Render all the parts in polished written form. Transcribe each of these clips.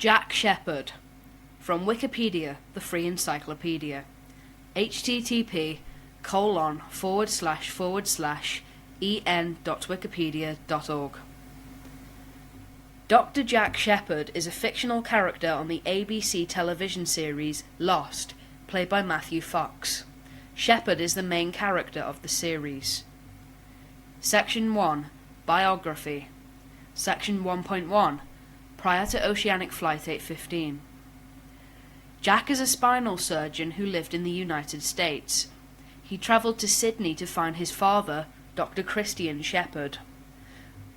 Jack Shephard. From Wikipedia, the free encyclopedia. http://en.wikipedia.org. Dr. Jack Shephard is a fictional character on the ABC television series Lost, played by Matthew Fox. Shephard is the main character of the series. Section 1. Biography. Section 1.1. Prior to Oceanic Flight 815. Jack is a spinal surgeon who lived in the United States. He travelled to Sydney to find his father, Dr. Christian Shephard.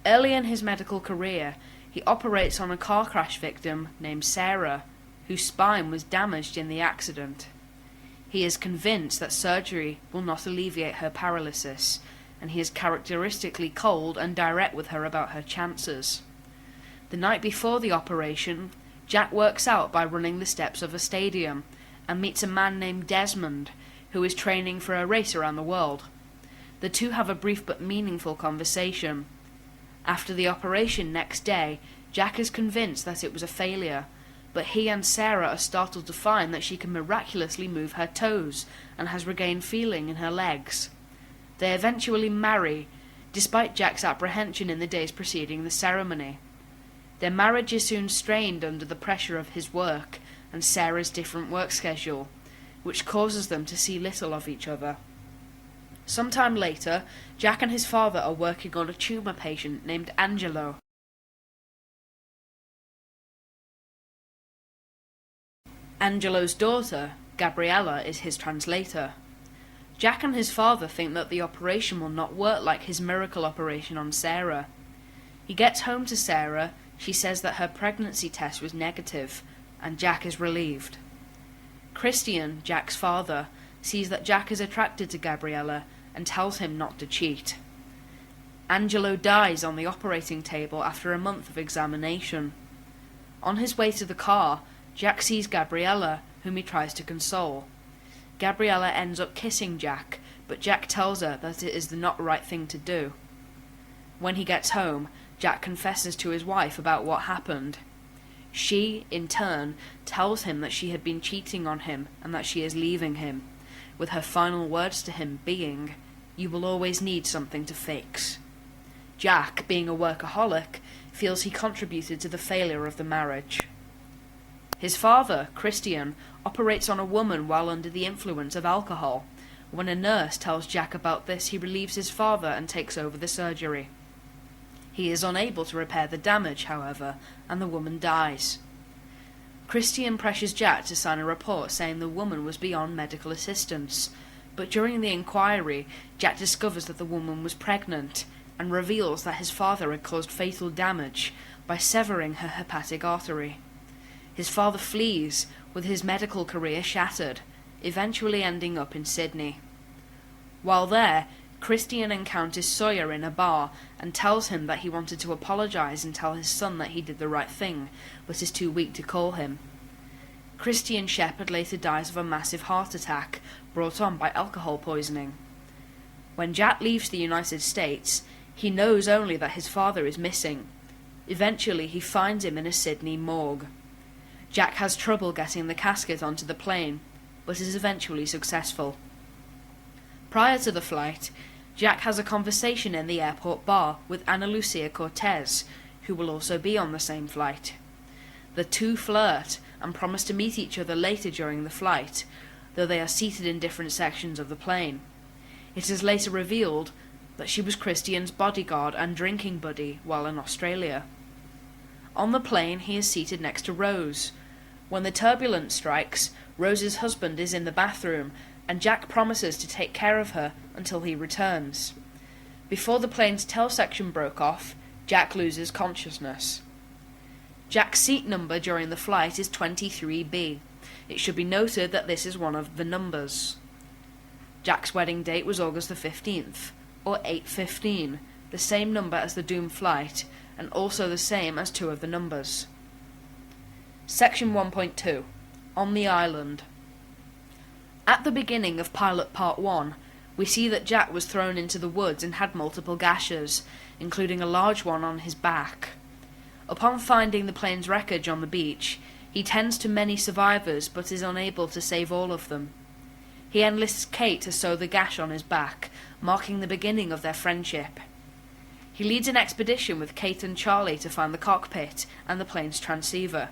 Early in his medical career, he operates on a car crash victim named Sarah, whose spine was damaged in the accident. He is convinced that surgery will not alleviate her paralysis, and he is characteristically cold and direct with her about her chances. The night before the operation, Jack works out by running the steps of a stadium and meets a man named Desmond, who is training for a race around the world. The two have a brief but meaningful conversation. After the operation next day, Jack is convinced that it was a failure, but he and Sarah are startled to find that she can miraculously move her toes and has regained feeling in her legs. They eventually marry, despite Jack's apprehension in the days preceding the ceremony. Their marriage is soon strained under the pressure of his work and Sarah's different work schedule, which causes them to see little of each other. Sometime later, Jack and his father are working on a tumour patient named Angelo. Angelo's daughter, Gabriella, is his translator. Jack and his father think that the operation will not work like his miracle operation on Sarah. He gets home to Sarah. She says that her pregnancy test was negative, and Jack is relieved. Christian, Jack's father, sees that Jack is attracted to Gabriella and tells him not to cheat. Angelo dies on the operating table after a month of examination. On his way to the car, Jack sees Gabriella, whom he tries to console. Gabriella ends up kissing Jack, but Jack tells her that it is the not right thing to do. When he gets home, Jack confesses to his wife about what happened. She, in turn, tells him that she had been cheating on him and that she is leaving him, with her final words to him being, "You will always need something to fix." Jack, being a workaholic, feels he contributed to the failure of the marriage. His father, Christian, operates on a woman while under the influence of alcohol. When a nurse tells Jack about this, he relieves his father and takes over the surgery. He is unable to repair the damage, however, and the woman dies. Christian pressures Jack to sign a report saying the woman was beyond medical assistance, but during the inquiry, Jack discovers that the woman was pregnant and reveals that his father had caused fatal damage by severing her hepatic artery. His father flees, with his medical career shattered, eventually ending up in Sydney. While there, Christian encounters Sawyer in a bar and tells him that he wanted to apologize and tell his son that he did the right thing, but is too weak to call him. Christian Shephard later dies of a massive heart attack brought on by alcohol poisoning. When Jack leaves the United States, he knows only that his father is missing. Eventually, he finds him in a Sydney morgue. Jack has trouble getting the casket onto the plane, but is eventually successful. Prior to the flight, Jack has a conversation in the airport bar with Ana Lucia Cortez, who will also be on the same flight. The two flirt and promise to meet each other later during the flight, though they are seated in different sections of the plane. It is later revealed that she was Christian's bodyguard and drinking buddy while in Australia. On the plane, he is seated next to Rose. When the turbulence strikes, Rose's husband is in the bathroom, and Jack promises to take care of her until he returns. Before the plane's tail section broke off, Jack loses consciousness. Jack's seat number during the flight is 23B. It should be noted that this is one of the numbers. Jack's wedding date was August the 15th, or 8:15, the same number as the doomed flight, and also the same as two of the numbers. Section 1.2. On the Island. At the beginning of Pilot Part 1, we see that Jack was thrown into the woods and had multiple gashes, including a large one on his back. Upon finding the plane's wreckage on the beach, he tends to many survivors but is unable to save all of them. He enlists Kate to sew the gash on his back, marking the beginning of their friendship. He leads an expedition with Kate and Charlie to find the cockpit and the plane's transceiver.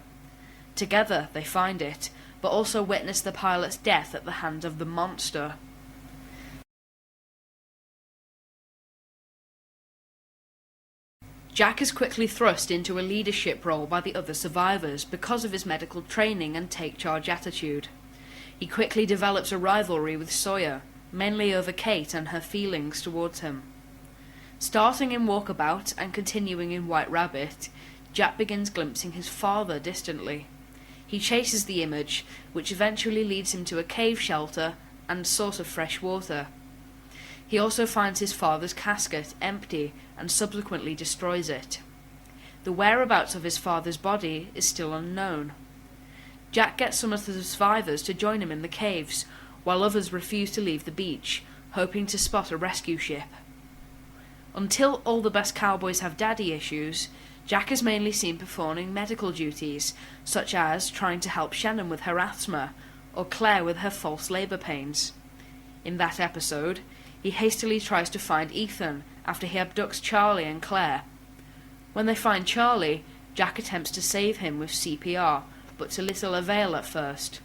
Together they find it, but also witness the pilot's death at the hands of the monster. Jack is quickly thrust into a leadership role by the other survivors because of his medical training and take-charge attitude. He quickly develops a rivalry with Sawyer, mainly over Kate and her feelings towards him. Starting in Walkabout and continuing in White Rabbit, Jack begins glimpsing his father distantly. He chases the image, which eventually leads him to a cave shelter and source of fresh water. He also finds his father's casket empty and subsequently destroys it. The whereabouts of his father's body is still unknown. Jack gets some of the survivors to join him in the caves, while others refuse to leave the beach, hoping to spot a rescue ship. Until all the best cowboys have daddy issues, Jack is mainly seen performing medical duties, such as trying to help Shannon with her asthma, or Claire with her false labour pains. In that episode, he hastily tries to find Ethan after he abducts Charlie and Claire. When they find Charlie, Jack attempts to save him with CPR, but to little avail at first.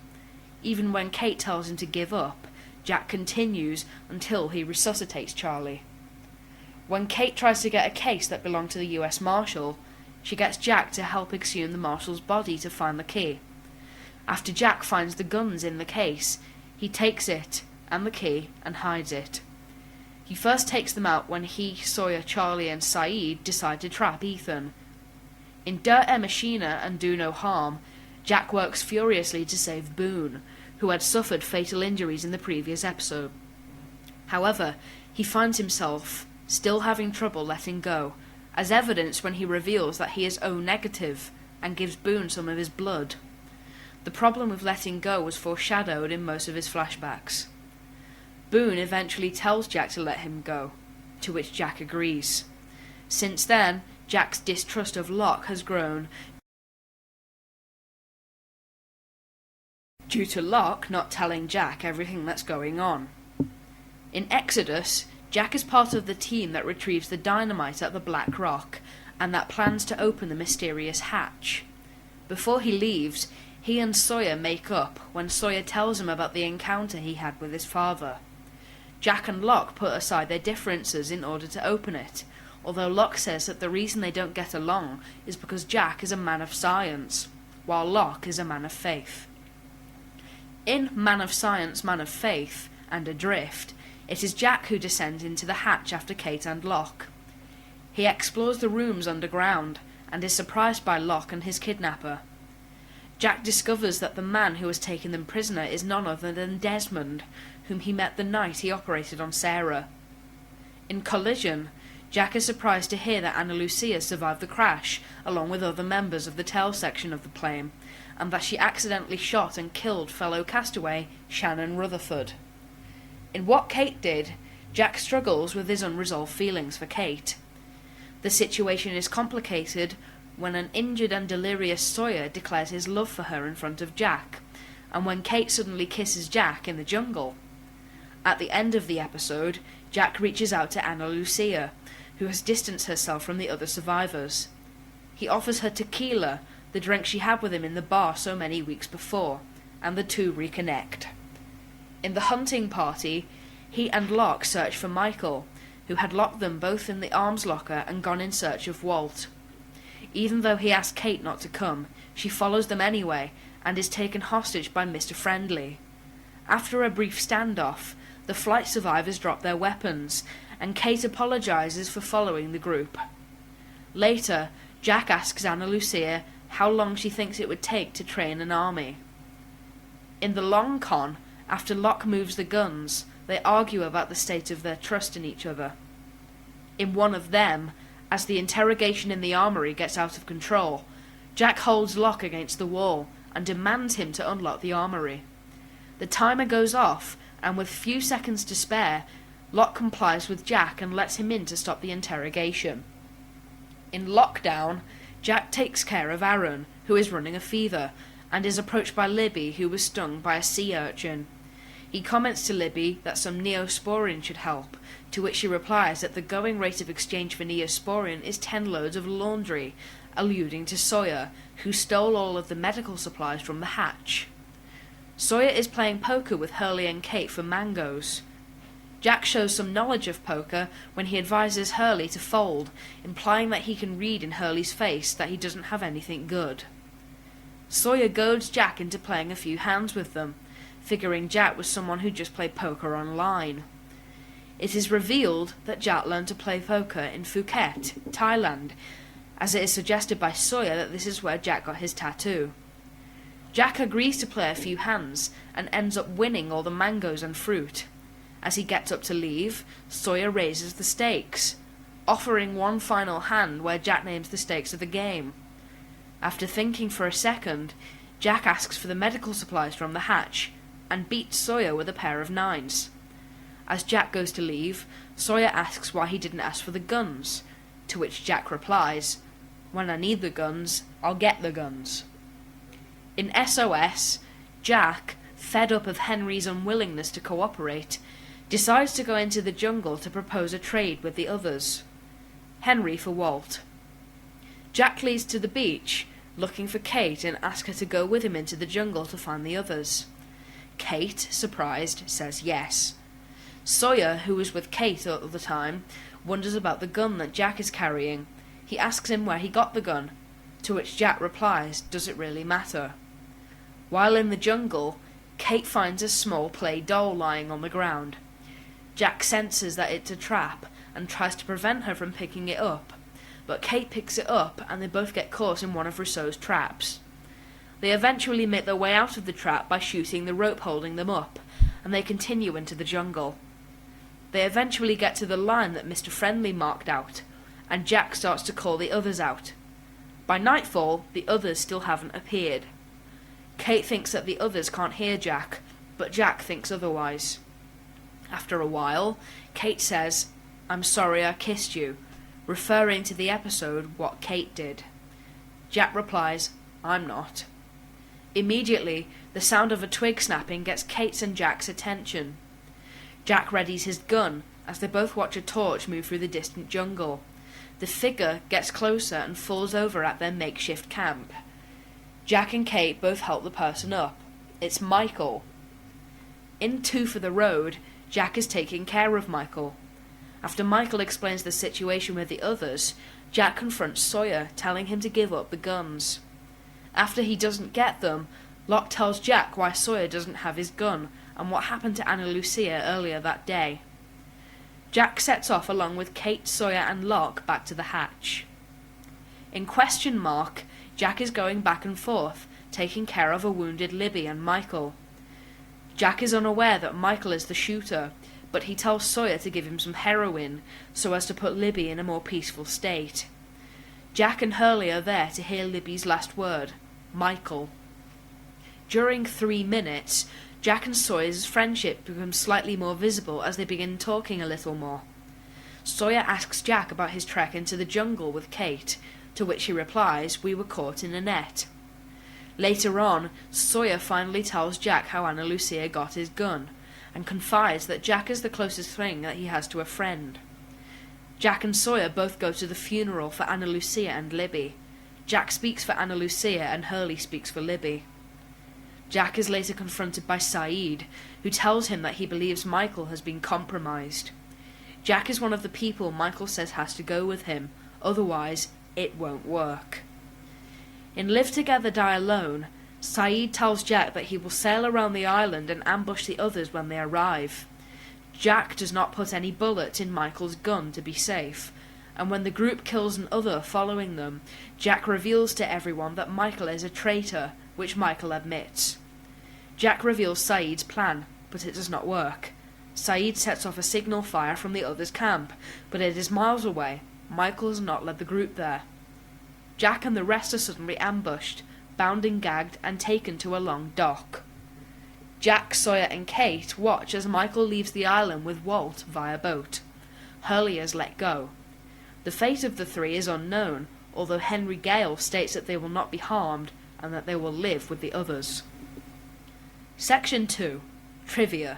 Even when Kate tells him to give up, Jack continues until he resuscitates Charlie. When Kate tries to get a case that belonged to the US Marshal, she gets Jack to help exhume the Marshal's body to find the key. After Jack finds the guns in the case, he takes it and the key and hides it. He first takes them out when he, Sawyer, Charlie and Saeed decide to trap Ethan. In Dirt a Machina and Do No Harm, Jack works furiously to save Boone, who had suffered fatal injuries in the previous episode. However, he finds himself still having trouble letting go, as evidenced when he reveals that he is O-negative and gives Boone some of his blood. The problem with letting go was foreshadowed in most of his flashbacks. Boone eventually tells Jack to let him go, to which Jack agrees. Since then, Jack's distrust of Locke has grown due to Locke not telling Jack everything that's going on. In Exodus, Jack is part of the team that retrieves the dynamite at the Black Rock and that plans to open the mysterious hatch. Before he leaves, he and Sawyer make up when Sawyer tells him about the encounter he had with his father. Jack and Locke put aside their differences in order to open it, although Locke says that the reason they don't get along is because Jack is a man of science, while Locke is a man of faith. In Man of Science, Man of Faith and Adrift, it is Jack who descends into the hatch after Kate and Locke. He explores the rooms underground and is surprised by Locke and his kidnapper. Jack discovers that the man who has taken them prisoner is none other than Desmond, whom he met the night he operated on Sarah. In Collision, Jack is surprised to hear that Ana Lucia survived the crash, along with other members of the tail section of the plane, and that she accidentally shot and killed fellow castaway Shannon Rutherford. In What Kate Did, Jack struggles with his unresolved feelings for Kate. The situation is complicated when an injured and delirious Sawyer declares his love for her in front of Jack, and when Kate suddenly kisses Jack in the jungle. At the end of the episode, Jack reaches out to Ana Lucia, who has distanced herself from the other survivors. He offers her tequila, the drink she had with him in the bar so many weeks before, and the two reconnect. In the hunting party, he and Locke search for Michael, who had locked them both in the arms locker and gone in search of Walt. Even though he asked Kate not to come, she follows them anyway, and is taken hostage by Mr. Friendly. After a brief standoff, the flight survivors drop their weapons, and Kate apologizes for following the group. Later, Jack asks Ana Lucia how long she thinks it would take to train an army. In the long con, after Locke moves the guns, they argue about the state of their trust in each other. In one of them, as the interrogation in the armory gets out of control, Jack holds Locke against the wall and demands him to unlock the armory. The timer goes off, and with few seconds to spare, Locke complies with Jack and lets him in to stop the interrogation. In Lockdown, Jack takes care of Aaron, who is running a fever, and is approached by Libby, who was stung by a sea urchin. He comments to Libby that some Neosporin should help, to which she replies that the going rate of exchange for Neosporin is 10 loads of laundry, alluding to Sawyer, who stole all of the medical supplies from the hatch. Sawyer is playing poker with Hurley and Kate for mangoes. Jack shows some knowledge of poker when he advises Hurley to fold, implying that he can read in Hurley's face that he doesn't have anything good. Sawyer goads Jack into playing a few hands with them, figuring Jack was someone who just played poker online. It is revealed that Jack learned to play poker in Phuket, Thailand, as it is suggested by Sawyer that this is where Jack got his tattoo. Jack agrees to play a few hands and ends up winning all the mangoes and fruit. As he gets up to leave, Sawyer raises the stakes, offering one final hand where Jack names the stakes of the game. After thinking for a second, Jack asks for the medical supplies from the hatch, and beats Sawyer with a pair of 9s. As Jack goes to leave, Sawyer asks why he didn't ask for the guns, to which Jack replies, "When I need the guns, I'll get the guns." In SOS, Jack, fed up of Henry's unwillingness to cooperate, decides to go into the jungle to propose a trade with the others. Henry for Walt. Jack leads to the beach, looking for Kate, and asks her to go with him into the jungle to find the others. Kate, surprised, says yes. Sawyer, who was with Kate all the time, wonders about the gun that Jack is carrying. He asks him where he got the gun, to which Jack replies, "Does it really matter?" While in the jungle, Kate finds a small play doll lying on the ground. Jack senses that it's a trap and tries to prevent her from picking it up, but Kate picks it up and they both get caught in one of Rousseau's traps. They eventually make their way out of the trap by shooting the rope holding them up, and they continue into the jungle. They eventually get to the line that Mr. Friendly marked out, and Jack starts to call the others out. By nightfall, the others still haven't appeared. Kate thinks that the others can't hear Jack, but Jack thinks otherwise. After a while, Kate says, "I'm sorry I kissed you," referring to the episode What Kate Did. Jack replies, "I'm not." Immediately, the sound of a twig snapping gets Kate's and Jack's attention. Jack readies his gun as they both watch a torch move through the distant jungle. The figure gets closer and falls over at their makeshift camp. Jack and Kate both help the person up. It's Michael. In Two for the Road, Jack is taking care of Michael. After Michael explains the situation with the others, Jack confronts Sawyer, telling him to give up the guns. After he doesn't get them, Locke tells Jack why Sawyer doesn't have his gun and what happened to Ana Lucia earlier that day. Jack sets off along with Kate, Sawyer and Locke back to the hatch. In Question Mark, Jack is going back and forth, taking care of a wounded Libby and Michael. Jack is unaware that Michael is the shooter, but he tells Sawyer to give him some heroin so as to put Libby in a more peaceful state. Jack and Hurley are there to hear Libby's last word, Michael. During 3 minutes, Jack and Sawyer's friendship becomes slightly more visible as they begin talking a little more. Sawyer asks Jack about his trek into the jungle with Kate, to which he replies, "We were caught in a net." Later on, Sawyer finally tells Jack how Ana Lucia got his gun, and confides that Jack is the closest thing that he has to a friend. Jack and Sawyer both go to the funeral for Ana Lucia and Libby. Jack speaks for Ana Lucia and Hurley speaks for Libby. Jack is later confronted by Saeed, who tells him that he believes Michael has been compromised. Jack is one of the people Michael says has to go with him, otherwise it won't work. In Live Together, Die Alone, Saeed tells Jack that he will sail around the island and ambush the others when they arrive. Jack does not put any bullets in Michael's gun to be safe, and when the group kills an other following them, Jack reveals to everyone that Michael is a traitor, which Michael admits. Jack reveals Saeed's plan, but it does not work. Saeed sets off a signal fire from the others' camp, but it is miles away. Michael has not led the group there. Jack and the rest are suddenly ambushed, bound and gagged, and taken to a long dock. Jack, Sawyer and Kate watch as Michael leaves the island with Walt via boat. Hurley is let go. The fate of the three is unknown, although Henry Gale states that they will not be harmed and that they will live with the others. Section 2. Trivia.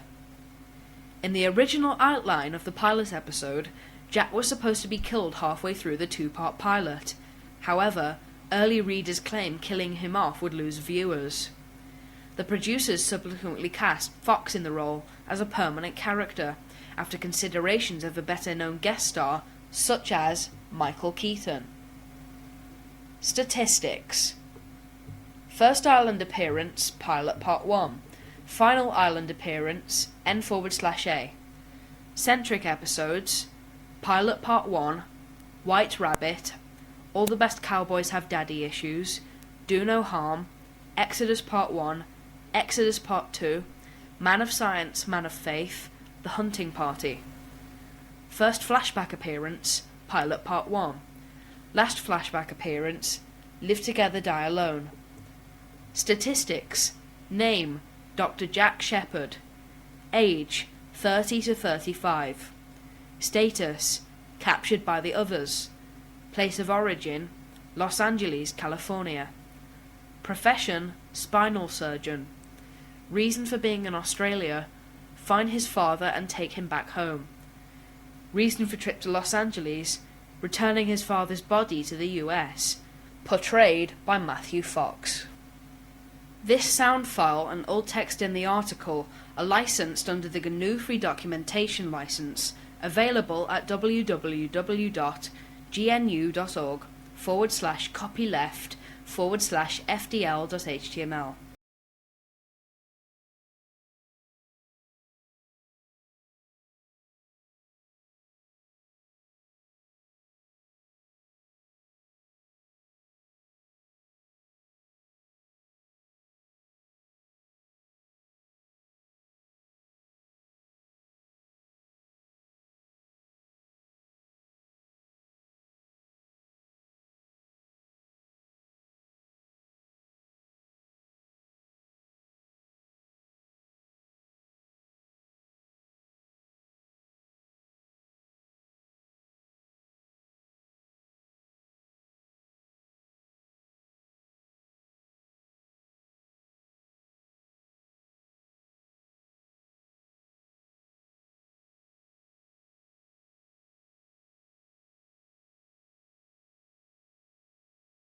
In the original outline of the pilot episode, Jack was supposed to be killed halfway through the two-part pilot. However, early readers claim killing him off would lose viewers. The producers subsequently cast Fox in the role as a permanent character, after considerations of a better-known guest star, such as Michael Keaton. Statistics. First Island appearance, Pilot Part 1. Final Island appearance, N/A. Centric episodes, Pilot Part 1, White Rabbit, All the Best Cowboys Have Daddy Issues, Do No Harm, Exodus Part 1, Exodus Part 2, Man of Science, Man of Faith, The Hunting Party. First flashback appearance, Pilot Part 1. Last flashback appearance, Live Together, Die Alone. Statistics. Name, Dr. Jack Shephard. Age, 30 to 35. Status, captured by the others. Place of origin, Los Angeles, California. Profession, spinal surgeon. Reason for being in Australia, find his father and take him back home. Reason for trip to Los Angeles, returning his father's body to the US, portrayed by Matthew Fox. This sound file and all text in the article are licensed under the GNU Free Documentation License, available at www.gnu.org/copyleft/fdl.html.